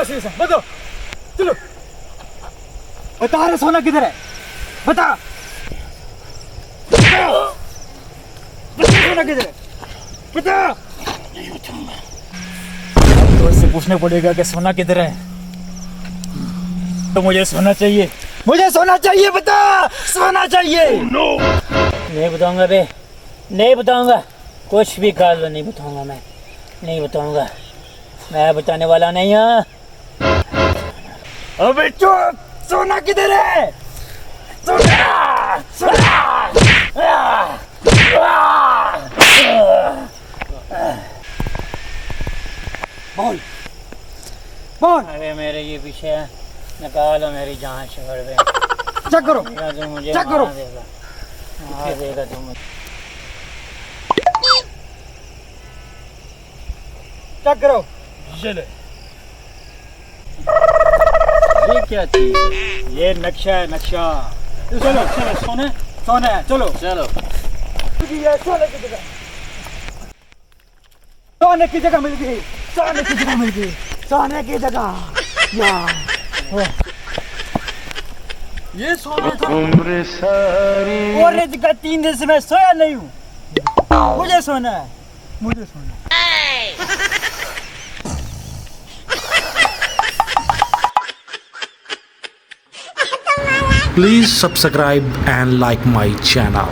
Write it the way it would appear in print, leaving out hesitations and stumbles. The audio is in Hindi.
सीधा बताओ, चलो बता रहे सोना किधर है, बता सोना किधर है, बता। नहीं बताऊंगा। तो इससे पूछना पड़ेगा कि सोना किधर है। तो मुझे सोना चाहिए, मुझे सोना चाहिए, बता सोना चाहिए। नहीं बताऊंगा बे, नहीं बताऊंगा, कुछ भी कर लो नहीं बताऊंगा, मैं नहीं बताऊंगा, मैं बताने वाला नहीं हूँ। अबे चुप, सोना किधर है, सोना सोना। बोल बोल। अरे मेरे ये पीछे निकालो मेरी जान छोड़ दे। चेक करो, तो मुझे चेक करो। मार देगा तुम। चेक करो। ये क्या चीज है? ये नक्शा है, नक्शा। चलो चलो सोने, सोना है, चलो चलो। सोने की जगह, सोने की जगह मिल गई, सोने की जगह मिल गई, सोने की जगह। ये सोना था। उम्र सारी और 3 दिन से मैं सोया नहीं हूँ। मुझे सोना है, मुझे सोना है। Please subscribe and like my channel.